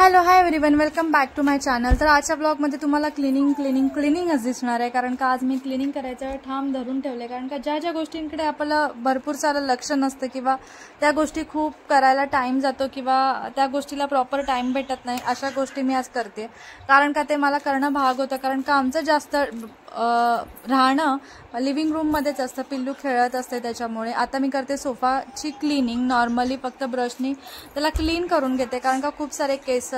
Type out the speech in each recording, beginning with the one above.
Hello hi everyone, welcome back to my channel. तर आजच्या ब्लॉगमध्ये तुम्हाला क्लिनिंगच दिसणार आहे, कारण का आज मी क्लिनिंग करायचं ठाम धरून ठेवले। कारण का ज्या गोष्टींकडे आपलं भरपूर सारं लक्ष नसतं किंवा त्या गोष्टी खूप करायला टाइम जातो किंवा त्या गोष्टीला प्रॉपर टाइम भेटत नाही, अशा गोष्टी मी आज करते। कारण का ते मला करणं भाग होतं, कारण का आमचं जास्त राहणं लिव्हिंग रूममध्येच असतं, पिल्लू खेळत असते। त्याच्यामुळे आता मी करते सोफाची क्लिनिंग। नॉर्मली फक्त ब्रशनी त्याला क्लीन करून घेते, कारण का खूप सारे केस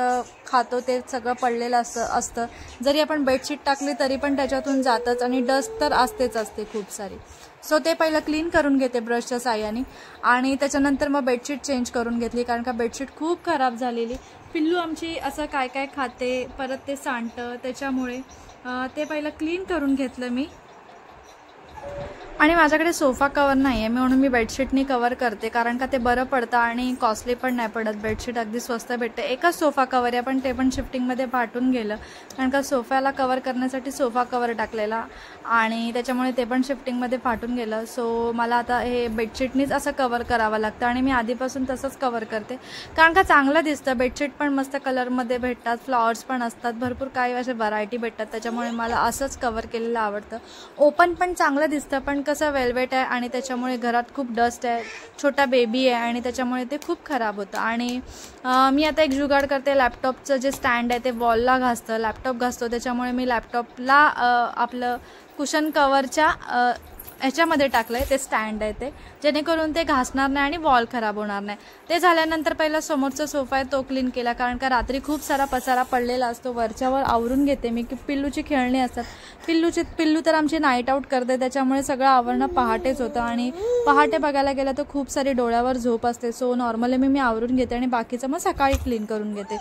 खातो ते सगळं पडलेलं असतं। जरी आपण बेडशीट टाकली तरी पण त्याच्यातून जातच आणि डस्ट तर असतेच खूप सारी। सो ते पहिलं क्लीन करून घेते ब्रशच्या साहाय्याने आणि त्याच्यानंतर मग बेडशीट चेंज करून घेतली, कारण का बेडशीट खूप खराब झालेली। पिल्लू आमची असं काय काय खाते, परत ते सांडतं, त्याच्यामुळे ते पहिलं क्लीन करून घेतलं मी। आणि माझ्याकडे सोफा कवर नाही आहे, म्हणून मी बेडशीटनी कवर करते, कारण का ते बरं पडतं आणि कॉस्टली पण नाही पडत। बेडशीट अगदी स्वस्त भेटते। एकच सोफा कवर आहे, पण ते पण शिफ्टिंगमध्ये फाटून गेलं, कारण का सोफ्याला कवर करण्यासाठी सोफा कवर टाकलेला आणि त्याच्यामुळे ते पण शिफ्टिंगमध्ये फाटून गेलं। सो मला आता हे बेडशीटनीच असं कवर करावं लागतं आणि मी आधीपासून तसंच कवर करते, कारण का चांगलं दिसतं। बेडशीट पण मस्त कलरमध्ये भेटतात, फ्लॉवर्स पण असतात, भरपूर काही असे व्हरायटी भेटतात, त्याच्यामुळे मला असंच कवर केलेलं आवडतं। ओपन पण चांगलं दिसतं, पण कसं वेल्वेट आहे आणि त्याच्यामुळे घरात खूप डस्ट आहे, छोटा बेबी आहे आणि त्याच्यामुळे ते खूप खराब होतं। आणि मी आता एक जुगाड करते, लॅपटॉपचं जे स्टँड आहे ते वॉलला घासतं, लॅपटॉप घासतो, त्याच्यामुळे मी लॅपटॉपला आपलं कुशन कवरच्या ह्याच्यामध्ये टाकलं आहे, ते स्टँड आहे ते, जेणेकरून ते घासणार नाही आणि वॉल खराब होणार नाही। ते झाल्यानंतर पहिला समोरचा सोफा आहे तो क्लीन केला, कारण का रात्री खूप सारा पसारा पडलेला असतो, वरच्यावर आवरून घेते मी, की पिल्लूची खेळणी असतात। पिल्लू तर आमची नाईट आऊट करते, त्याच्यामुळे सगळं आवरणं पहाटेच होतं आणि पहाटे बघायला गेलं तर खूप सारी डोळ्यावर झोप असते। सो नॉर्मली मी आवरून घेते आणि बाकीचं मग सकाळी क्लीन करून घेते।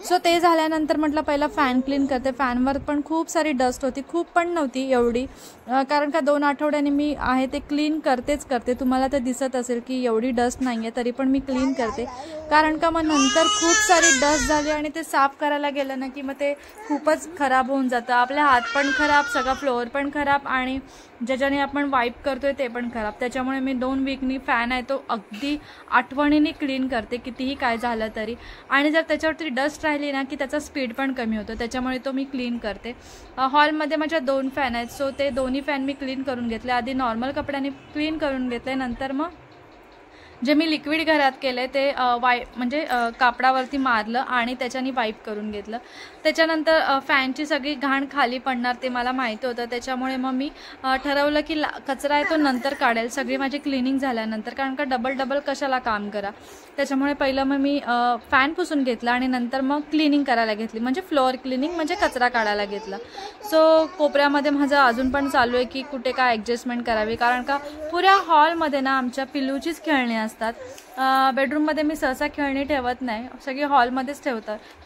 सो ते झाल्यानंतर म्हटलं पहिला फॅन क्लीन करते। फॅनवर पण खूप सारी डस्ट होती, खूप पण नव्हती एवढी, कारण का 2 आठवड्याने मी आहे ते क्लीन करते। तुम्हाला तर दिसत असेल की एवढी डस्ट नाही आहे, तरी पण मी क्लीन करते, कारण का मग नंतर खूप सारी डस्ट झाली आणि ते साफ करायला गेलं ना की मग ते खूपच खराब होऊन जातं। आपले हात पण खराब, सगळा फ्लोअर पण खराब आणि ज्याच्याने आपण वाईप करतोय ते पण खराब। त्याच्यामुळे मी 2 वीकनी फॅन आहे तो अगदी आठवणीने क्लीन करते, कितीही काय झालं तरी। आणि जर त्याच्यावरती डस्ट राहिली ना की त्याचा स्पीड पण कमी होतो, त्याच्यामुळे तो मी क्लीन करते। हॉलमध्ये माझ्या 2 फॅन आहेत, सो ते दोन्ही फॅन मी क्लीन करून घेतले। आधी नॉर्मल कपड्याने क्लीन करून घेतले, नंतर मग जे मी लिक्विड घरात केले ते म्हणजे कापडावरती मारलं आणि त्याच्याने वाईप करून घेतलं। त्याच्यानंतर फॅनची सगळी घाण खाली पडणार ते मला माहिती होतं, त्याच्यामुळे मग मी ठरवलं की कचरा आहे तो नंतर काढेल, सगळी माझी क्लिनिंग झाल्यानंतर, कारण का डबल कशाला काम करा। त्याच्यामुळे पहिलं मग मी फॅन पुसून घेतला आणि नंतर मग क्लिनिंग करायला घेतली, म्हणजे फ्लोअर क्लिनिंग, म्हणजे कचरा काढायला घेतला। सो कोपऱ्यामध्ये माझं अजून पण चालू आहे की कुठे काय ॲडजस्टमेंट करावी, कारण का पुऱ्या हॉलमध्ये ना आमच्या पिल्लूचीच खेळणी असतात। बेडरूममध्ये मी सहसा खेळणी ठेवत नाही, सगळी हॉलमध्येच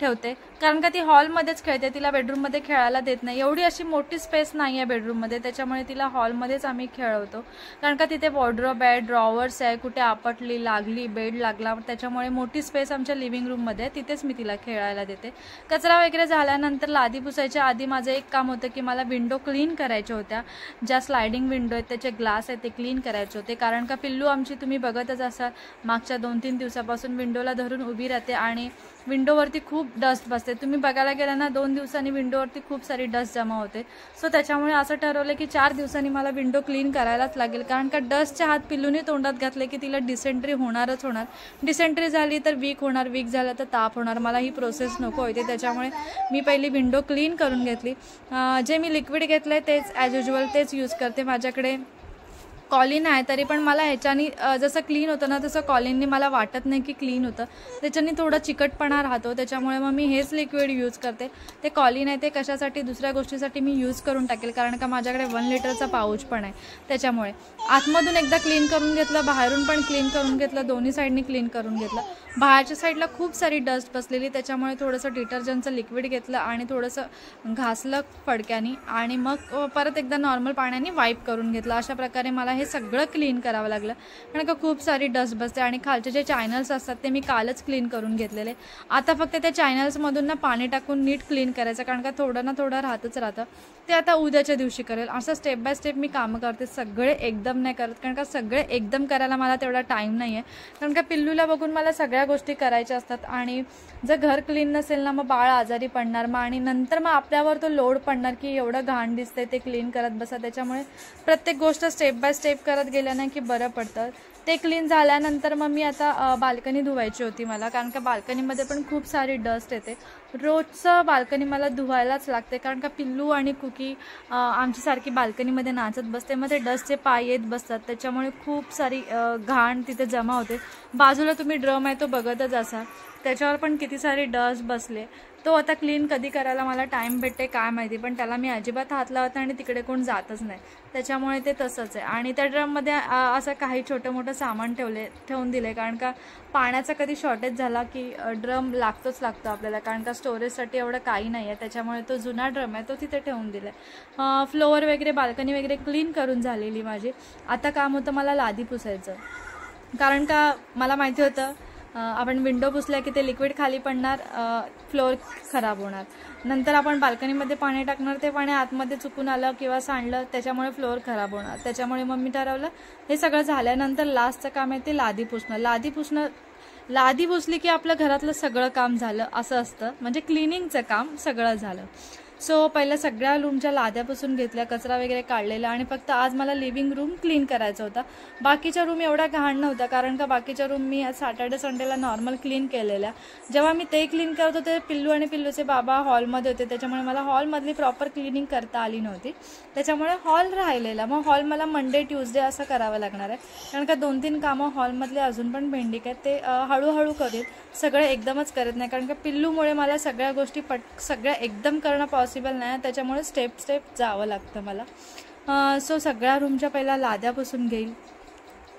ठेवते, कारण का ती हॉलमध्येच खेळते, तिला बेडरूममध्ये खेळायला देत नाही। एवढी अशी मोठी स्पेस नाही आहे बेडरूममध्ये, त्याच्यामुळे तिला हॉलमध्येच आम्ही खेळवतो, कारण का तिथे वॉर्डरोब आहे, ड्रॉवर्स आहे, कुठे आपटली लागली, बेड लागला, त्याच्यामुळे मोठी स्पेस आमच्या लिव्हिंग रूममध्ये आहे, तिथेच मी तिला खेळायला देते। कचरा वगैरे झाल्यानंतर लादी पुसायच्या आधी माझं एक काम होतं की मला विंडो क्लीन करायच्या होत्या, ज्या स्लायडिंग विंडो आहेत त्याचे ग्लास आहेत ते क्लीन करायचे होते, कारण का पिल्लू आमची तुम्ही बघतच असाल मागच्या 2-3 दिवसापासून विंडोला धरून उभी राहते आणि विंडोवरती खूप डस्ट बसते। तुम्ही बघायला गेला ना 2 दिवसांनी विंडोवरती खूप सारी डस्ट जमा होते। सो त्याच्यामुळे असं ठरवलं की 4 दिवसांनी मला विंडो क्लीन करायलाच लागेल, कारण का डस्टच्या हात पिल्लूने तोंडात घातले की तिला डिसेंट्री होणारच होणार। डिसेंट्री झाली तर वीक होणार, वीक झालं तर ताप होणार, मला ही प्रोसेस नको होते, त्याच्यामुळे मी पहिली विंडो क्लीन करून घेतली। जे मी लिक्विड घेतलं तेच ॲज युजल तेच यूज करते। माझ्याकडे कॉलिन आहे, तरी पण मला ह्याच्यानी जसं क्लीन होतं ना तसं कॉलिननी मला वाटत नाही की क्लीन होतं, त्याच्याने थोडा चिकटपणा राहतो, त्याच्यामुळे मग मी हेच लिक्विड यूज करते। ते कॉलिन आहे ते कशासाठी दुसऱ्या गोष्टीसाठी मी यूज करून टाकेल, कारण का माझ्याकडे 1 लिटरचा पाऊच पण आहे, त्याच्यामुळे आतमधून एकदा क्लीन करून घेतलं, बाहेरून पण क्लीन करून घेतलं, दोन्ही साईडनी क्लीन करून घेतलं। बाहेरच्या साईडला खूप सारी डस्ट बसलेली, त्याच्यामुळे थोडंसं डिटर्जंटचं लिक्विड घेतलं आणि थोडंसं घासलं फडक्याने आणि मग परत एकदा नॉर्मल पाण्याने वाईप करून घेतलं। अशा प्रकारे मला हे सगळं क्लीन करावं लागलं, कारण का खूप सारी डस्ट बसते. आणि खालचे जे चॅनल्स असतात ते मी कालच क्लीन करून घेतलेले. आता फक्त त्या चॅनल्समधून ना पाणी टाकून नीट क्लीन करायचं, कारण का थोडं ना थोडं राहतच राहतं. ते आता उद्याच्या दिवशी करेल. असं स्टेप बाय स्टेप मी कामं करते, सगळे एकदम नाही करत, कारण का सगळे एकदम करायला मला तेवढा टाईम नाही आहे. कारण का पिल्लूला बघून मला सगळ्या गोष्टी करायच्या असतात. आणि जर घर क्लीन नसेल ना मग बाळ आजारी पडणार मग, आणि नंतर मग आपल्यावर तो लोड पडणार की एवढं घाण दिसतंय ते क्लीन करत बसा. त्याच्यामुळे प्रत्येक गोष्ट स्टेप बाय स्टेप करत गेल्यानं की बरं पडतं. ते क्लीन झाल्यानंतर मग मी आता बाल्कनी धुवायची होती मला, कारण का बाल्कनीमध्ये पण खूप सारी डस्ट येते. रोजचं बाल्कनी मला धुवायलाच लागते, कारण का पिल्लू आणि कुकी आमची सारखी बाल्कनीमध्ये नाचत बसते. मग ते डस्टचे पाय येत बसतात, त्याच्यामुळे खूप सारी घाण तिथे जमा होते. बाजूला तुम्ही ड्रम आहे तो बघतच असाल, त्याच्यावर पण किती सारी डस्ट बसले. तो आता क्लीन कधी करायला मला टाईम भेटते काय माहिती, पण त्याला मी अजिबात हात लावत आणि तिकडे कोण जातच नाही, त्याच्यामुळे ते तसंच आहे. आणि त्या ड्रममध्ये असं काही छोटं मोठं सामान ठेवून दिले, कारण का पाण्याचा कधी शॉर्टेज झाला की ड्रम लागतो आपल्याला, कारण का स्टोरेजसाठी एवढं काही नाही आहे. त्याच्यामुळे तो जुना ड्रम आहे तो तिथे ठेवून दिला आहे. फ्लोअर वगैरे बाल्कनी वगैरे क्लीन करून झालेली माझी. आता काम होतं मला लादी पुसायचं, कारण का मला माहिती होतं आपण विंडो पुसल्या की ते लिक्विड खाली पडणार, फ्लोअर खराब होणार. नंतर आपण बाल्कनीमध्ये पाणी टाकणार, ते पाणी आतमध्ये चुकून आलं किंवा सांडलं त्याच्यामुळे फ्लोअर खराब होणार. त्याच्यामुळे मग मी ठरवलं हे सगळं झाल्यानंतर लास्टचं काम आहे ते लादी पुसणं. लादी पुसली की आपलं घरातलं सगळं काम झालं असं असतं, म्हणजे क्लिनिंगचं काम सगळं झालं. सो पहिल्या सगळ्या रूमच्या लाद्या पुसून घेतल्या, कचरा वगैरे काढलेला, आणि फक्त आज मला लिव्हिंग रूम क्लीन करायचा होता. बाकीच्या रूम एवढ्या घाण नव्हत्या, कारण का बाकीच्या रूम मी सॅटर्डे संडेला नॉर्मल क्लीन केलेल्या. जेव्हा मी ते क्लीन करत होते पिल्लू आणि पिल्लूचे बाबा हॉलमध्ये होते, त्याच्यामुळे मला हॉलमधली प्रॉपर क्लिनिंग करता आली नव्हती. त्याच्यामुळे हॉल राहिलेला. मग हॉल मला मंडे ट्यूजडे असं करावं लागणार आहे, कारण का 2-3 कामं हॉलमधले अजून पण पेंडिंग आहेत, ते हळूहळू करेल. सगळं एकदमच करत नाही, कारण का पिल्लूमुळे मला सगळ्या गोष्टी सगळ्या एकदम करणं पॉसिबल नाही, त्याच्यामुळे स्टेप जावं लागतं मला. सो सगळ्या रूमच्या पहिला लाद्या पुसून घेईल,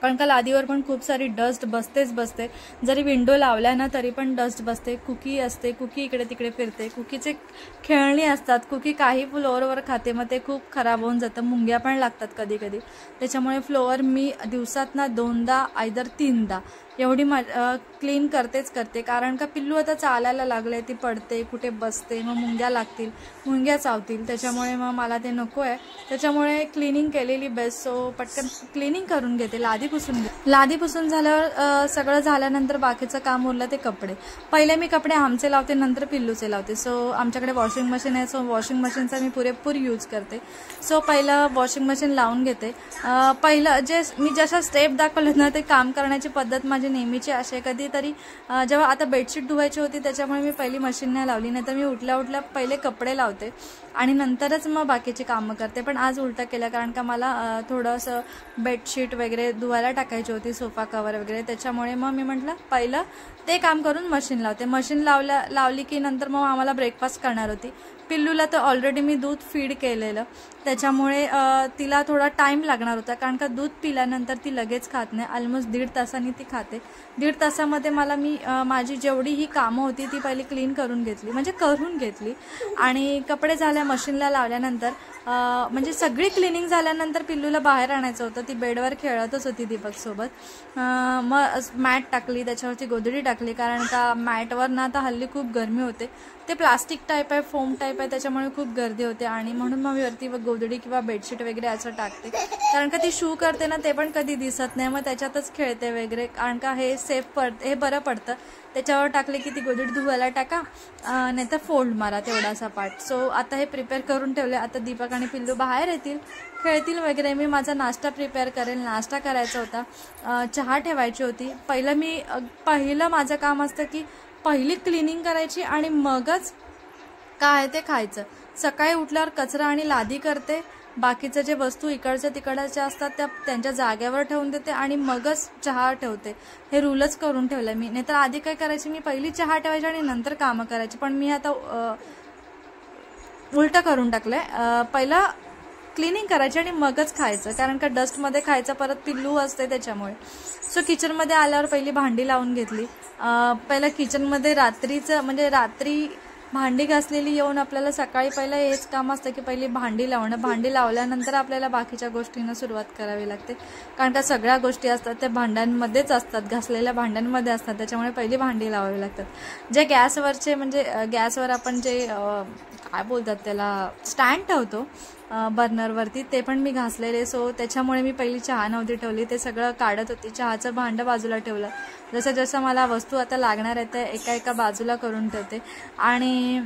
कारण का लादीवर पण खूप सारी डस्ट बसते. जरी विंडो लावल्या ना तरी पण डस्ट बसते. कुकी असते, कुकी इकडे तिकडे फिरते, कुकीचे खेळणी असतात, कुकी काही फ्लोअरवर खाते, मग ते खूप खराब होऊन जातं. मुंग्या पण लागतात कधी कधी. त्याच्यामुळे फ्लोअर मी दिवसातना 2दा आयदर 3दा एवढी क्लीन करते, कारण का पिल्लू आता चालायला लागले, ती पडते कुठे बसते, मग मुंग्या लागतील, मुंग्या चावतील, त्याच्यामुळे मग मला ते नको आहे. त्याच्यामुळे क्लिनिंग केलेली बेस्ट. सो पटकन क्लिनिंग करून घेते, लादी पुसून झाल्यावर सगळं झाल्यानंतर बाकीचं काम उरलं ते कपडे. पहिले मी कपडे आमचे लावते, नंतर पिल्लूचे लावते. सो आमच्याकडे वॉशिंग मशीन आहे, सो वॉशिंग मशीनचा मी पुरेपूर यूज करते. सो पहिलं वॉशिंग मशीन लावून घेते. पहिलं जे मी जशा स्टेप दाखवलं ना ते काम करण्याची पद्धत माझी नेहमीची असे. कधीतरी जेव्हा आता बेडशीट धुवायची होती त्याच्यामुळे मी पहिली मशीन नाही लावली, नाही तर मी उठल्या पहिले कपडे लावते आणि नंतरच मग बाकीची कामं करते. पण आज उलटं केलं, कारण का मला थोडंसं बेडशीट वगैरे धुवायला टाकायची होती, सोफा कवर वगैरे, त्याच्यामुळे मग मी म्हटलं पहिलं ते काम करून मशीन लावते. मशीन लावली की नंतर मग आम्हाला ब्रेकफास्ट करणार होती. पिल्लूला तर ऑलरेडी मी दूध फीड केलेलं, त्याच्यामुळे तिला थोडा टाईम लागणार होता, कारण का दूध पिल्यानंतर ती लगेच खात नाही. ऑलमोस्ट 1.5 तासांनी ती खाते. 1.5 तासामध्ये मी माझी जेवढी ही कामं होती ती पहिली क्लीन करून घेतली. आणि कपडे झाल्या मशीनला लावल्यानंतर म्हणजे सगळी क्लिनिंग झाल्यानंतर पिल्लूला बाहेर आणायचं होतं. ती बेडवर खेळतच होती दीपकसोबत. मग मॅट टाकली, त्याच्यावरती गोधडी टाकली, कारण का मॅटवर ना आता हल्ली खूप गरमी होते. ते प्लास्टिक टाईप आहे, फोम टाईप आहे, त्याच्यामुळे खूप गर्दी होते. आणि म्हणून मग मी वरती गोधडी किंवा बेडशीट वगैरे असं टाकते, कारण का ती शू करते ना ते पण कधी दिसत नाही, मग त्याच्यातच खेळते वगैरे, कारण का हे बरं पडतं. त्याच्यावर टाकले की ती गोधडी धुवायला टाका, नाही तर फोल्ड मारा तेवढासा पार्ट. सो आता हे प्रिपेअर करून ठेवले. आता दीपक आणि पिल्लू बाहेर येतील, खेळतील वगैरे. मी माझा नाश्ता प्रिपेअर करेल. नाश्ता करायचा होता, चहा ठेवायची होती. पहिलं माझं काम असतं की पहिली क्लिनिंग करायची आणि मगच काय ते खायचं. सकाळी उठल्यावर कचरा आणि लादी करते, बाकीचं जे वस्तू इकडच्या तिकडच्या असतात त्या त्यांच्या जागेवर ठेवून देते आणि मगच चहा ठेवते. हे रूलच करून ठेवलं मी. नाहीतर आधी काय करायची, मी पहिली चहा ठेवायची आणि नंतर कामं करायची, पण मी आता उलटं करून टाकलंय. पहिला क्लिनिंग करायची आणि मगच खायचं, कारण का डस्टमध्ये खायचं, परत पिल्लू असते त्याच्यामुळे. सो किचनमध्ये आल्यावर पहिली भांडी लावून घेतली. पहिलं किचनमध्ये रात्री भांडी घासलेली येऊन आपल्याला सकाळी पहिलं हेच काम असतं की पहिली भांडी लावणं. भांडी लावल्यानंतर आपल्याला बाकीच्या गोष्टींना सुरुवात करावी लागते, कारण का सगळ्या गोष्टी असतात त्या भांड्यांमध्येच असतात, घासलेल्या भांड्यांमध्ये असतात. त्याच्यामुळे पहिली भांडी लावावी लागतात. जे गॅसवरचे म्हणजे गॅसवर आपण जे काय बोलतात त्याला स्टँड ठेवतो बर्नरवरती, ते पण मी घासलेले. सो त्याच्यामुळे मी पहिली चहा नव्हती ठेवली, ते सगळं काढत होती. चहाचं भांडं बाजूला ठेवलं. जसं जसं मला वस्तू आता लागणार आहे त्या एका एका बाजूला करून ठेवते. आणि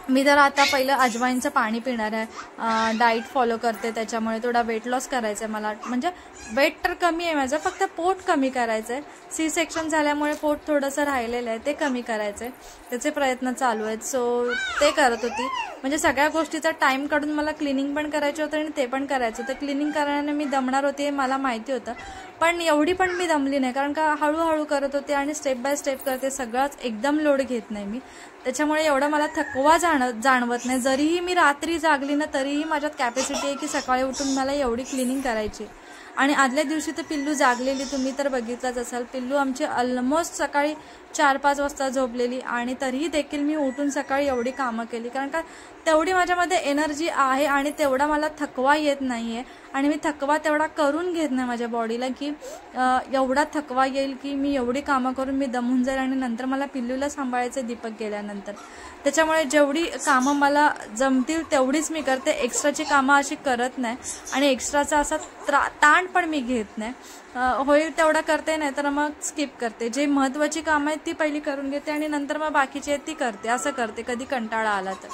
मी तर आता पहिलं अजवाईनचं पाणी पिणार आहे. डाईट फॉलो करते, त्याच्यामुळे थोडा वेट लॉस करायचं आहे मला. म्हणजे वेट तर कमी आहे माझं, फक्त पोट कमी करायचं आहे. सी सेक्शन झाल्यामुळे पोट थोडंसं राहिलेलं आहे, ते कमी करायचं आहे. त्याचे प्रयत्न चालू आहेत. सो ते करत होती. म्हणजे सगळ्या गोष्टीचा टाईम काढून मला क्लिनिंग पण करायचं होतं आणि ते पण करायचं होतं. क्लिनिंग करण्याने मी दमणार होते मला माहिती होतं, पण एवढी पण मी दमली नाही, कारण का हळूहळू करत होते आणि स्टेप बाय स्टेप करते. सगळंच एकदम लोड घेत नाही मी, त्याच्यामुळे एवढा मला थकवा जाणवत नाही. जरीही मी रात्री जागली ना तरीही माझ्यात कॅपॅसिटी आहे की सकाळी उठून मला एवढी क्लिनिंग करायची. आणि आदल्या दिवशी तर पिल्लू जागलेली, तुम्ही तर बघितलंच असाल. पिल्लू आमची ऑलमोस्ट सकाळी 4-5 वाजता झोपलेली आणि तरीही देखील मी उठून सकाळी एवढी कामं केली, कारण का तेवढी माझ्यामध्ये एनर्जी आहे आणि तेवढा मला थकवा येत नाही आहे. आणि मी थकवा तेवढा करून घेत नाही माझ्या बॉडीला की एवढा थकवा येईल की मी एवढी कामं करून मी दमून जाईल आणि नंतर मला पिल्लूला सांभाळायचं दीपक गेल्यानंतर. त्याच्यामुळे जेवढी कामं मला जमतील तेवढीच मी करते. एक्स्ट्राची कामं अशी करत नाही आणि एक्स्ट्राचा असा ताण पण मी घेत नाही. होईल तेवढा करते, नाही तर मग स्किप करते. जे महत्त्वाची कामं आहेत ती पहिली करून घेते आणि नंतर मग बाकीची आहेत ती करते. असं करते कधी कंटाळा आला तर.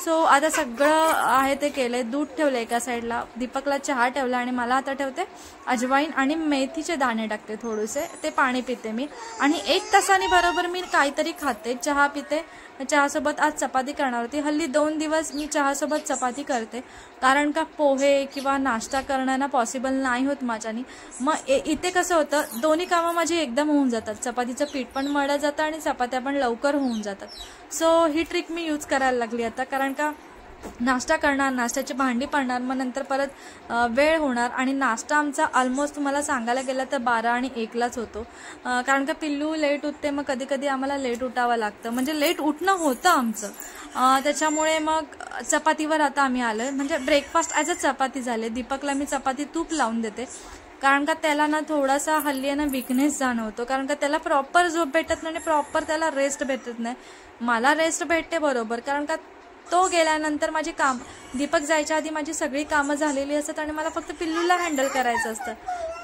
सो आता सगळं आहे ते केलं आहे. दूध ठेवलं एका साईडला, दीपकला चहा ठेवला आणि मला आता ठेवते अजवाईन आणि मेथीचे दाणे टाकते थोडेसे, ते पाणी पिते मी. आणि 1 तासाने बरोबर मी काहीतरी खाते, चहा पिते. चहासोबत आज चपाती करणार होती. हल्ली 2 दिवस मी चहासोबत चपाती करते, कारण का पोहे किंवा नाश्ता करणं ना पॉसिबल नाही होत माझ्यानी. मग इथे कसं होतं, दोन्ही कामं माझी एकदम होऊन जातात. चपातीचं पीठ पण मळलं जातं आणि चपात्या पण लवकर होऊन जातात. सो ही ट्रिक मी यूज करायला लागली आता, कारण का नाश्ता करणार, नाश्त्याची भांडी पडणार, मग नंतर परत वेळ होणार. आणि नाश्ता आमचा ऑलमोस्ट तुम्हाला सांगायला गेला तर 12 आणि 1लाच होतो, कारण का पिल्लू लेट उठते. मग कधी कधी आम्हाला लेट उठावं लागतं, म्हणजे लेट उठणं होतं आमचं. त्याच्यामुळे मग चपातीवर आता आम्ही आलो आहे. म्हणजे ब्रेकफास्ट ॲज अ चपाती झाले. दीपकला मी चपाती तूप लावून देते, कारण का त्याला ना थोडासा हल्ली आहे ना विकनेस जाणवतो, कारण का त्याला प्रॉपर झोप भेटत नाही आणि प्रॉपर त्याला रेस्ट भेटत नाही. मला रेस्ट भेटते बरोबर, कारण का तो गेल्यानंतर माझी दीपक जायच्या आधी माझी सगळी कामं झालेली असतात आणि मला फक्त पिल्लूला हँडल करायचं असतं.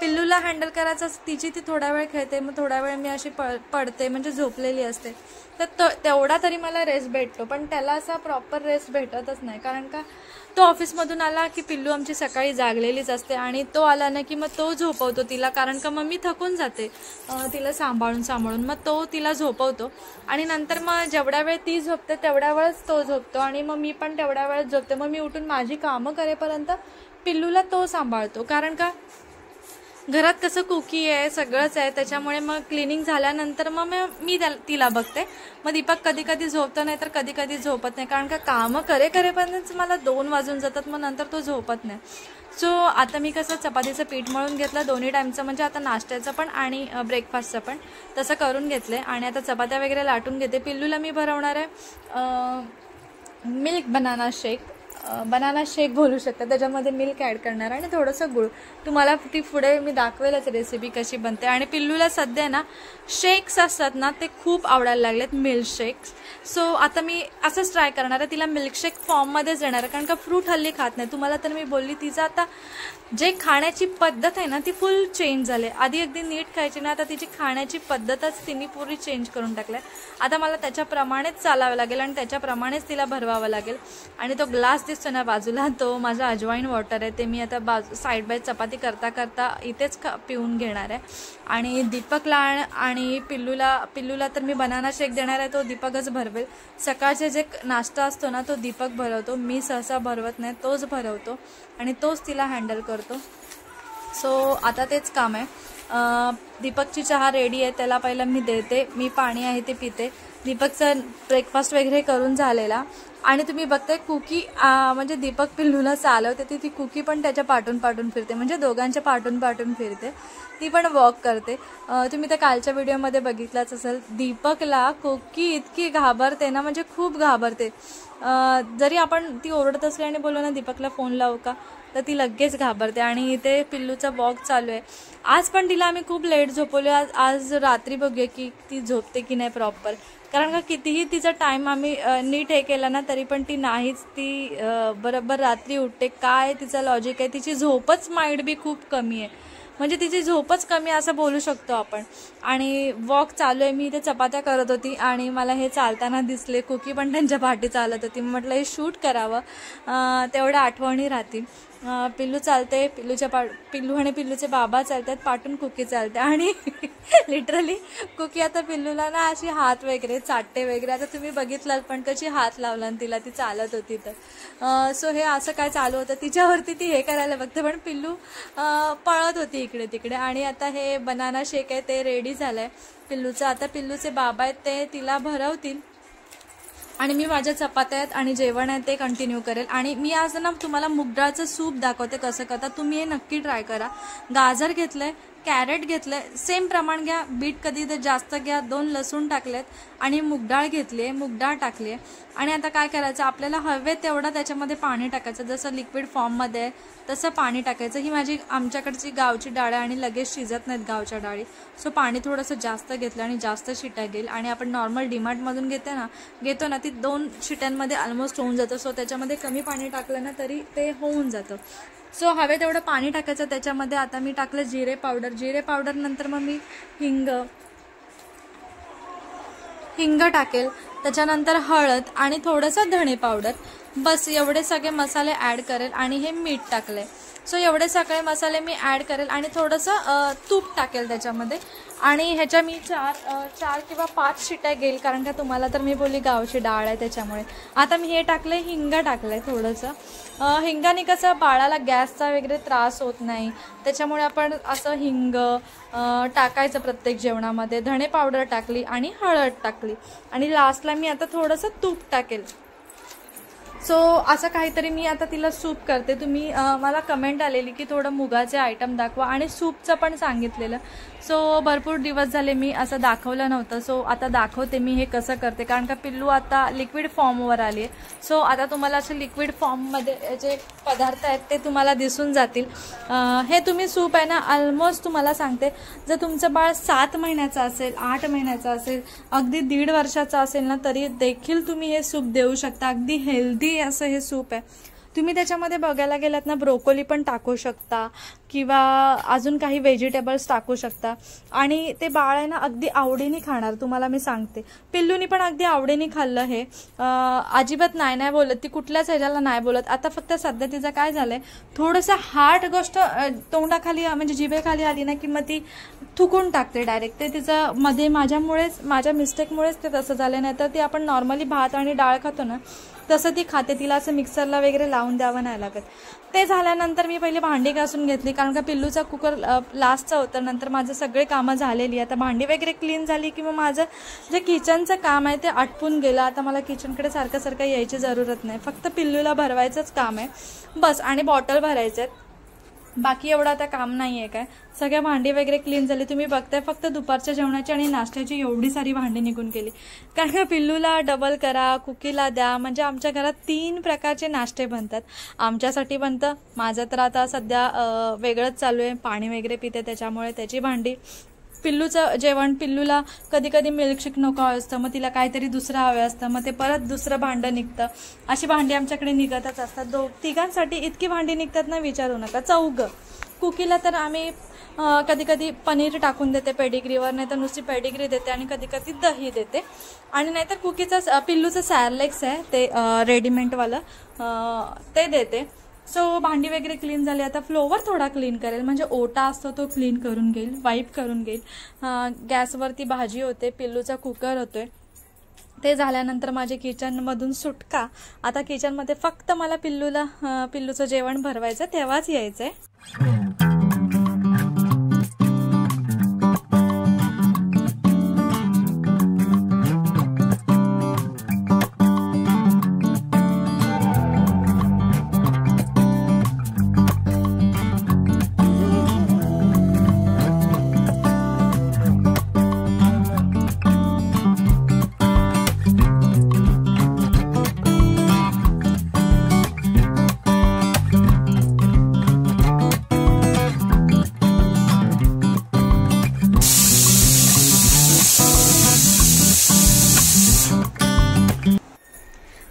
पिल्लूला हँडल करायचं असतं, तिची ती थोडा वेळ खेळते, मग थोडा वेळ मी अशी पडते, म्हणजे झोपलेली असते. तर तेवढा तरी मला रेस्ट भेटतो, पण त्याला असा प्रॉपर रेस्ट भेटतच नाही, कारण का तो ऑफिसमधून आला की पिल्लू आमची सकाळी जागलेलीच असते आणि तो आला ना की मग तो झोपवतो तिला, कारण का मग मी थकून जाते तिला सांभाळून. मग तो तिला झोपवतो आणि नंतर मग जेवढ्या वेळ ती झोपते तेवढ्या वेळच तो झोपतो आणि मग मी पण तेवढ्या वेळच झोपते. मग मी उठून माझी कामं करेपर्यंत पिल्लूला तो सांभाळतो, कारण का घरात कसं कुकी आहे, सगळंच आहे. त्याच्यामुळे मग क्लिनिंग झाल्यानंतर मग मी तिला बघते. मग दीपक कधी कधी झोपतो, नाही तर कधी कधी झोपत नाही, कारण का कामं करेपर्यंतच मला 2 वाजून जातात, मग नंतर तो झोपत नाही. सो आता मी कसं चपातीचं पीठ मळून घेतलं दोन्ही टाईमचं, म्हणजे आता नाश्त्याचं पण आणि ब्रेकफास्टचं पण तसं करून घेतलं. आणि आता चपात्या वगैरे लाटून घेते. पिल्लूला मी भरवणार आहे मिल्क बनाना शेक बोलू शकता. त्याच्यामध्ये मिल्क ॲड करणार आणि थोडंसं गुळ. तुम्हाला ती पुढे मी दाखवेलच रेसिपी कशी बनते. आणि पिल्लूला सध्या ना शेक्स असतात ना ते खूप आवडायला लागलेत, मिल्क शेक्स. सो आता मी असंच ट्राय करणार आहे, तिला मिल्कशेक फॉर्ममध्येच देणार आहे, कारण का फ्रूट हल्ली खात नाही. तुम्हाला तर मी बोलली तिचं आता जे खाण्याची पद्धत आहे ना ती फुल चेंज झाली. आधी अगदी नीट खायची ना, आता तिची खाण्याची पद्धतच तिने पूर्ण चेंज करून टाकलाय. आता मला त्याच्याप्रमाणेच चालावं लागेल आणि त्याच्याप्रमाणेच तिला भरवावं लागेल. आणि तो ग्लास दिसतो ना बाजूला, तो माझा अजवाईन वॉटर आहे, ते मी आता साईड बाय चपाती करता इथेच पिऊन घेणार आहे. आणि दीपकला आणि पिल्लूला तर मी बनाना शेक देणार आहे, तो दीपकच भरवेल. सकाळचे जे नाश्ता असतो ना तो दीपक भरवतो, मी सहसा भरवत नाही, तोच भरवतो आणि तोच तिला हँडल करतो. सो आता तेच काम आहे. दीपकची चहा रेडी आहे, त्याला पहिलं मी देते. मी पाणी आहे ते पिते. दीपकचं ब्रेकफास्ट वगैरे करून झालेला आणि तुम्ही बघताय कुकी म्हणजे दीपक पिल्लूला चालवते ती कुकी पण त्याच्या पाठून पाठून फिरते, म्हणजे दोघांच्या पाठून पाठून फिरते, ती पण वॉक करते. तुम्ही तर कालच्या व्हिडिओमध्ये बघितलंच असेल, दीपकला कुकी इतकी घाबरते ना, म्हणजे खूप घाबरते. जरी आपण ती ओरडत असली आणि बोलू ना दीपकला फोन लावू का, तर ती लगेच घाबरते. आणि इथे पिल्लूचा वॉक चालू आहे. आज पण तिला आम्ही खूप लेट झोपवलो. आज रात्री बघूया की ती झोपते की नाही प्रॉपर, कारण का कितीही तिचा टाईम आम्ही नीट हे केला ना तरी पण ती नाहीच, ती बरोबर रात्री उठते. काय तिचं लॉजिक आहे, तिची झोपच माइंड बी खूप कमी आहे, म्हणजे तिची झोपच कमी असं बोलू शकतो आपण. आणि वॉक चालू आहे. मी इथे चपात्या करत होती आणि मला हे चालताना दिसले, कुकी पण त्यांच्या पाठी चालत होती. मी म्हटलं हे शूट करावं, तेवढ्या आठवणी राहतील. पिल्लू चालते, पिल्लू आणि पिल्लूचे बाबा चालतात, पाठून कुकी चालते. आणि लिटरली कुकी आता पिल्लूला ना अशी हात वगैरे चाटते वगैरे. आता तुम्ही बघितलं पण कशी हात लावला तिला, ती चालत होती तर. सो हे असं काय चालू होतं तिच्यावरती, ती हे करायला बघते पण पिल्लू पळत होती इकडे तिकडे. आणि आता हे बनाना शेक आहे ते रेडी झालं आहे पिल्लूचं. आता पिल्लूचे बाबा आहेत ते तिला भरवतील आणि मी माझ्या चपात्या आहेत आणि जेवण आहे ते कंटिन्यू करेल. आणि मी आज ना तुम्हाला मूगडाळचं सूप दाखवते कसं करता, तुम्ही हे नक्की ट्राय करा. गाजर घेतलंय, कॅरेट घेतलंय, सेम प्रमाण घ्या, बीट कधी तर जास्त घ्या, 2 लसूण टाकलेत आणि मूगडाळ घेतली आहे, मूगडाळ टाकली आहे. आणि आता काय करायचं, आपल्याला हवे तेवढं त्याच्यामध्ये पाणी टाकायचं, जसं लिक्विड फॉर्ममध्ये आहे तसं पाणी टाकायचं. ही माझी आमच्याकडची गावची डाळ आहे आणि लगेच शिजत नाहीत गावच्या डाळी, सो पाणी थोडंसं जास्त घेतलं आणि जास्त शिट्या घेईल. आणि आपण नॉर्मल डीमार्टमधून घेतो ना ती 2 शिट्यांमध्ये ऑलमोस्ट होऊन जातं. सो त्याच्यामध्ये कमी पाणी टाकलं ना तरी ते होऊन जातं. सो हवे तेवढं पाणी टाकायचं त्याच्यामध्ये. आता मी टाकलं जिरे पावडर, नंतर मग मी हिंग टाकेल, त्याच्यानंतर हळद आणि थोडंसं धणे पावडर, बस एवढे सगळे मसाले ॲड करेल. आणि हे मीठ टाकलं आहे. सो एवढे सगळे मसाले मी ॲड करेल आणि थोडंसं तूप टाकेल त्याच्यामध्ये. आणि ह्याच्या मी 4 किंवा 5 शिट्या घेईल, कारण का तुम्हाला तर मी बोलली गावची डाळ आहे त्याच्यामुळे. आता मी हे टाकलं आहे, हिंग टाकलं आहे थोडंसं. हिंगाने कसं बाळाला गॅसचा वगैरे त्रास होत नाही, त्याच्यामुळे आपण असं हिंग टाकायचं प्रत्येक जेवणामध्ये. धणे पावडर टाकली आणि हळद टाकली आणि लास्टला मी आता थोडंसं तूप टाकेल. सो असं काहीतरी मी आता तिला सूप करते. तुम्ही मला कमेंट आलेली की थोडं मुगाचे आयटम दाखवा आणि सूपचं पण सांगितलेलं. सो भरपूर दिवस झाले मी असं दाखवलं नव्हतं, सो आता दाखवते मी हे कसं करते, कारण का पिल्लू आता लिक्विड फॉर्मवर आली आहे. सो आता तुम्हाला असे लिक्विड फॉर्ममध्ये जे पदार्थ आहेत ते तुम्हाला दिसून जातील. हे तुम्ही सूप आहे ना, ऑलमोस्ट तुम्हाला सांगते, जर तुमचं बाळ 7 महिन्याचं असेल, 8 महिन्याचं असेल, अगदी 1.5 वर्षाचं असेल ना, तरी देखील तुम्ही हे सूप देऊ शकता. अगदी हेल्दी असं हे सूप आहे. तुम्ही त्याच्यामध्ये बघायला गेलात ना ब्रोकोली पण टाकू शकता किंवा अजून काही व्हेजिटेबल्स टाकू शकता. आणि ते बाळ आहे ना अगदी आवडीने खाणार, तुम्हाला मी सांगते. पिल्लूनी पण अगदी आवडीने खाल्लं हे. अजिबात नाही बोलत ती, कुठल्याच ह्याच्याला नाही बोलत. आता फक्त सध्या तिचं काय झालंय, थोडंसं हार्ड गोष्ट तोंडाखाली म्हणजे जिभेखाली आली ना की मग ती थुकून टाकते डायरेक्ट. ते तिचं मध्ये माझ्या मिस्टेकमुळेच ते तसं झालं. नाही तर ती आपण नॉर्मली भात आणि डाळ खातो ना तसं ती खाते, तिला असं मिक्सरला वगैरे लावून द्यावं नाही लागत. ते झाल्यानंतर मी पहिले भांडी घासून घेतली, कारण का पिल्लूचा कुकर लास्टचं होतं. नंतर माझं सगळे कामं झालेली. आता भांडी वगैरे क्लीन झाली की मग माझं जे किचनचं काम आहे ते आटपून गेलं. आता मला किचनकडे सारखं यायची जरूरत नाही, फक्त पिल्लूला भरवायचंच काम आहे बस, आणि बॉटल भरायचे आहेत. बाकी एवढं आता काम नाही आहे काय. सगळ्या भांडी वगैरे क्लीन झाली. तुम्ही बघताय फक्त दुपारच्या जेवणाची आणि नाश्त्याची एवढी सारी भांडी निघून गेली, कारण का पिल्लूला डबल करा, कुकीला द्या, म्हणजे आमच्या घरात 3 प्रकारचे नाश्ते बनतात. आमच्यासाठी बनतं, माझं तर आता सध्या वेगळंच चालू आहे, पाणी वगैरे पिते त्याच्यामुळे त्याची भांडी. पिल्लूचं जेवण, पिल्लूला कधी कधी मिल्कशेक नको असतं, मग तिला काहीतरी दुसरं हवं असतं, मग ते परत दुसरं भांडं निघतं. अशी भांडी आमच्याकडे निघतच असतात. 2-3 इतकी भांडी निघतात ना विचारू नका. 4 कुकीला तर आम्ही कधी कधी पनीर टाकून देते पेडिग्रीवर, नाही तर नुसती पेडिग्री देते आणि कधी कधी दही देते. आणि नाहीतर कुकीचं पिल्लूचं सॅरलेक्स आहे ते रेडीमेडवालं, ते देते. सो भांडी वगैरे क्लीन झाली. आता फ्लोवर थोडा क्लीन करेल, म्हणजे ओटा असतो तो क्लीन करून घेईल, वाईप करून घेईल. गॅसवरती भाजी होते, पिल्लूचा कुकर होतोय, ते झाल्यानंतर माझे किचनमधून सुटका. आता किचनमध्ये फक्त मला पिल्लूचं जेवण भरवायचं, तेव्हाच यायचंय.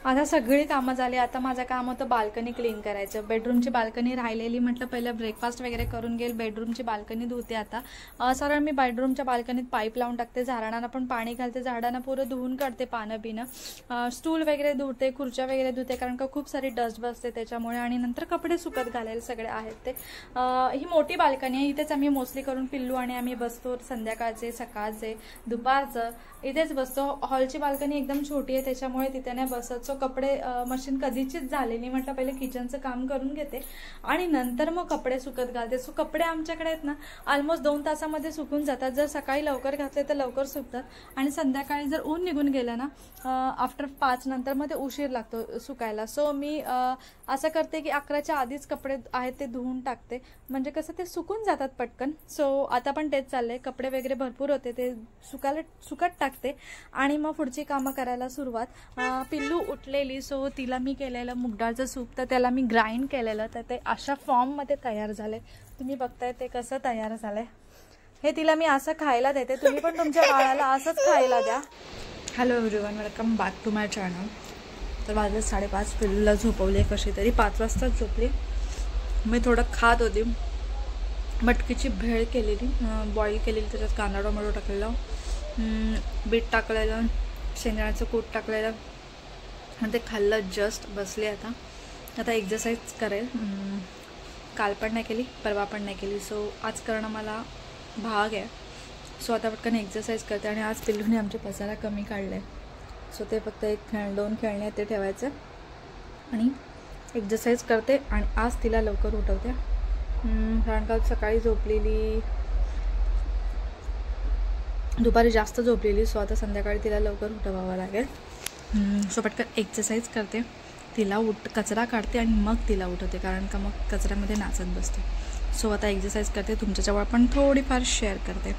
आता सगळी कामं झाली. आता माझं काम होतं बाल्कनी क्लीन करायचं. बेडरूमची बाल्कनी राहिलेली. म्हटलं पहिलं ब्रेकफास्ट वगैरे करून घेईल, बेडरूमची बाल्कनी धुते. आता सरळ मी बेडरूमच्या बाल्कनीत पाईप लावून टाकते, झाडांना पण पाणी घालते, झाडांना पुरं धुवून काढते पानं बिनं, स्टूल वगैरे धुते, खुर्च्या वगैरे धुते, कारण का खूप सारी डस्ट बसते त्याच्यामुळे. आणि नंतर कपडे सुकत घालायला सगळे आहेत ते. ही मोठी बाल्कनी आहे, इथेच आम्ही मोस्टली करून पिल्लू आणि आम्ही बसतो. संध्याकाळचे, सकाळचे, दुपारचं इथेच बसतो. हॉलची बाल्कनी एकदम छोटी आहे त्याच्यामुळे तिथे नाही बसत. सो कपडे मशीन कधीचीच झालेली. म्हटलं पहिले किचनचं काम करून घेते आणि नंतर मग कपडे सुकत घालते. सो कपडे आमच्याकडे आहेत ना ऑलमोस्ट 2 तासामध्ये सुकून जातात. जर सकाळी लवकर घातले तर लवकर सुकतात आणि संध्याकाळी जर ऊन निघून गेलं ना आफ्टर 5 नंतर मग ते उशीर लागतो सुकायला. सो मी असं करते की 11च्या आधीच कपडे आहेत ते धुवून टाकते, म्हणजे कसं ते सुकून जातात पटकन. सो आता पण तेच चाललंय. कपडे वगैरे भरपूर होते ते सुकत टाकते आणि मग पुढची कामं करायला सुरुवात. पिल्लू उठलेली, सो तिला मी केलेलं मुगडाळचं सूप, तर त्याला मी ग्राइंड केलेलं, तर ते अशा फॉर्ममध्ये तयार झाले. तुम्ही बघताय ते कसं तयार झालंय. हे तिला मी असं खायला देते. तुम्ही पण तुमच्या बाळाला असंच खायला द्या. Hello everyone, welcome back to my channel. तर वाजले 5:30. पिल्लूला झोपवले कशी तरी. 5 वाजताच झोपली. मी थोडं खात होती. मटकीची भेळ केलेली, बॉईल केलेली, त्याच्यात कांदा टोमॅटो टाकलेला, बीट टाकलेलं, शेंगदाण्याचं कूट टाकलेलं आणि ते खाल्लं. जस्ट बसले. आता एक्सरसाइज करेल. काल पण नाही केली, परवा पण नाही केली. सो आज करणं मला भाग आहे. सो आता पटकन एक्सरसाइज करते. आणि आज पिल्लूने आमचे पसारा कमी काढले. सो ते फक्त 2 खेळणे ते ठेवायचं आणि एक्सरसाइज करते. आणि आज तिला लवकर उठवते, कारण का सकाळी झोपलेली, दुपारी जास्त झोपलेली. सो आता संध्याकाळी तिला लवकर उठवावं लागेल. सो पटकन एक्सरसाइज करते, तिला कचरा काढते आणि मग तिला उठवते, कारण का मग कचऱ्यामध्ये नाचत बसते. सो आता एक्सरसाइज करते, तुमच्याजवळ पण थोडीफार शेअर करते.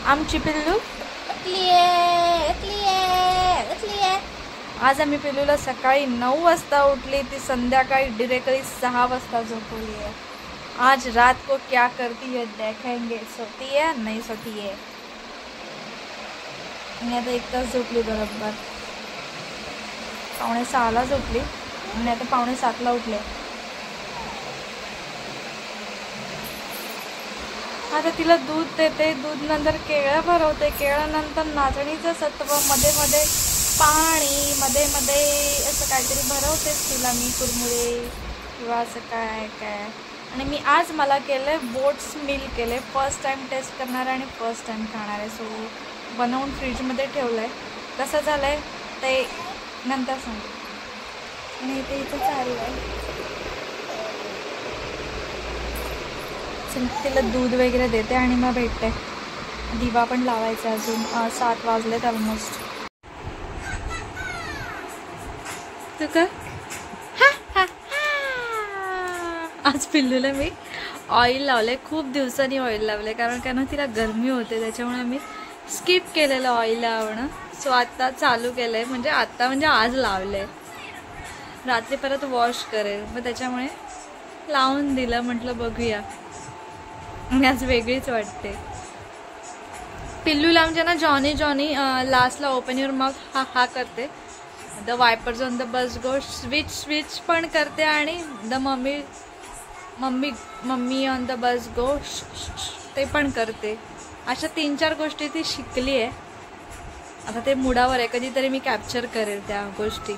आमची पिल्लू उठली आहे. आज आम्ही पिल्लूला सकाळी 9 वाजता उठली, ती संध्याकाळी डिरेक्टली 6 वाजता झोपवली है. आज रात को क्या करती है देखेंगे. सोती है नहीं सोती है. आणि आता 1 तास झोपली बरोबर. 5:45ला झोपली आणि आता 6:45ला उठले. आता तिला दूध देते, दूध नंतर केळं भरवते, केळानंतर नाचणीचं सत्व, मध्ये मध्ये पाणी, मध्ये मध्ये असं काहीतरी भरवतेच तिला मी, कुरमुरे किंवा असं काय. आणि मी आज मला केलं बोट्स मिल केले. फर्स्ट टाइम टेस्ट करणार आणि फर्स्ट टाइम खाणार आहे. सो बनवून फ्रीजमध्ये ठेवलं आहे. कसं झालं आहे ते नंतर सांगते. आणि इथं चाललं आहे. तिला दूध वगैरे देते आणि मग भेटते. दिवा पण लावायचा अजून. 7 वाजलेत ऑलमोस्ट. तू का आज पिल्लूला मी ऑइल लावले. खूप दिवसांनी ऑइल लावले, कारण का ना तिला गरमी होते, त्याच्यामुळे मी स्किप केलेलं ऑइल लावणं. सो आता चालू केलंय, म्हणजे आता म्हणजे आज लावलंय, रात्री परत वॉश करेल, मग त्याच्यामुळे लावून दिलं. म्हटलं बघूया, आणि आज वेगळीच वाटते. पिल्लूला म्हणजे ना जॉनी लास्टला ओपन युअर माउथ हा हा करते. The wipers on the bus go swish पण करते, आणि the mummy on the bus go ते पण करते. अशा 3-4 गोष्टी ती शिकली आहे. आता ते मुडावर आहे, कधीतरी मी कॅप्चर करेल त्या गोष्टी.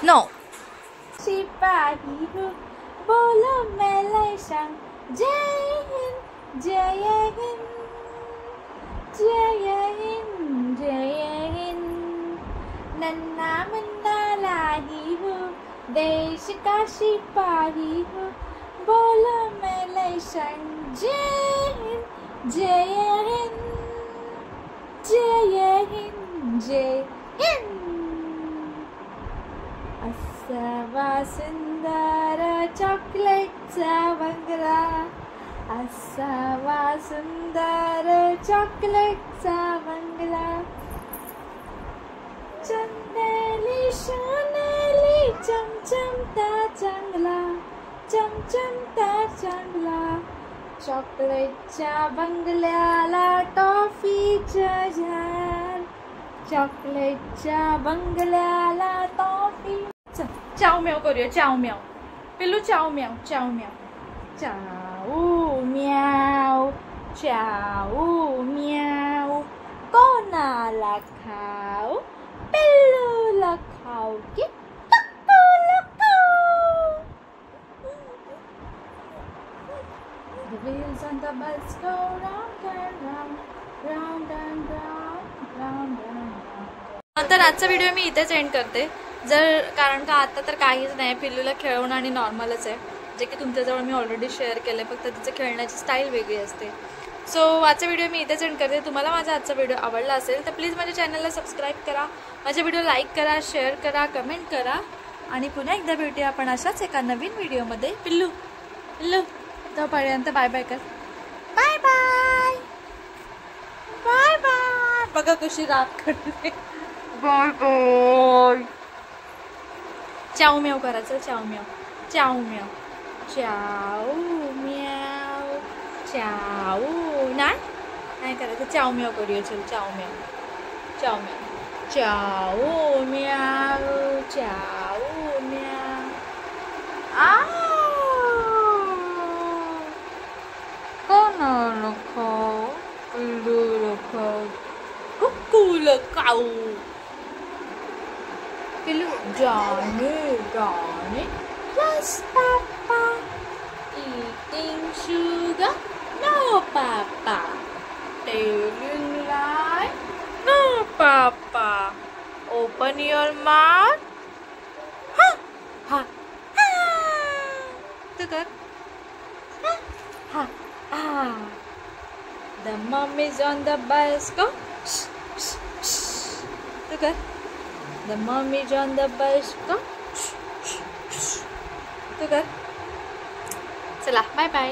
नो शिपाही हो बोलो मेले सांग जय हिंद जय हिंद जय हिंद जय हिंद. नन्ना मुन्ना लाही हो देश का सिपाही हो बोलो मेले सांग जय हिंद जय हिंद जय हिंद जय हिंद. असावा सुंदर चॉकलेटचा बंगला, असावा सुंदर चॉकलेटचा बंगला. चंदेली सोनेली चमचमता चांगला, चमचमता चांगला. चॉकलेटच्या बंगल्याला टॉफीचं झाड, चॉकलेटच्या बंगल्याला टॉफी. चाव म्याव करूया, चाव म्याव. पिल्लू चाव म्याव, चाव म्याव, चाऊ म्याव, चाऊ म्याव. कोणाला खाऊ? पिल्लूला खाऊ की पक्कूला खाऊ? The wheels on the bus go round and round, round and round, round and round. तर आजचा व्हिडिओ मी इथेच एंड करते. कारण का आता तर काहीच नाही, पिल्लूला खेळवणं आणि नॉर्मलच आहे, जे की तुमच्याजवळ मी ऑलरेडी शेअर केलं आहे. फक्त तिचं खेळण्याची स्टाईल वेगळी असते. सो आजचा व्हिडिओ मी इथेच एंड करते. तुम्हाला माझा आजचा व्हिडिओ आवडला असेल तर प्लीज माझ्या चॅनलला सबस्क्राईब करा, माझ्या व्हिडिओ लाईक करा, शेअर करा, कमेंट करा, आणि पुन्हा एकदा भेटूया आपण अशाच एका नवीन व्हिडिओमध्ये. पिल्लू पिल्लू तोपर्यंत बाय बाय कर. Bye bye bye bye. बघा कशी राग करते. Bye bye. चाऊ म्याव करायचं, चाऊ म्याव, चाऊ म्याव, चाऊ म्याव, चाऊ नाही करायचं. चाऊ म्याव करूया, चल चाऊ म्याव, चाऊ म्याव, चाऊ म्याव, चाऊ म्याव. कोणाला खाऊ? पिल्लूला खाऊ, कुक्कूला खाऊ. Pillow, Johnny, plus Papa. Eating sugar, no Papa. Telling lie, no Papa. Open your mouth. Ha, ha, ha. Tu kar. Ha, ha, ha. The mom is on the bus. Go. Shh, shh, shh. Tu kar. The mom is on the bus. Go. Tu कर. चला bye bye.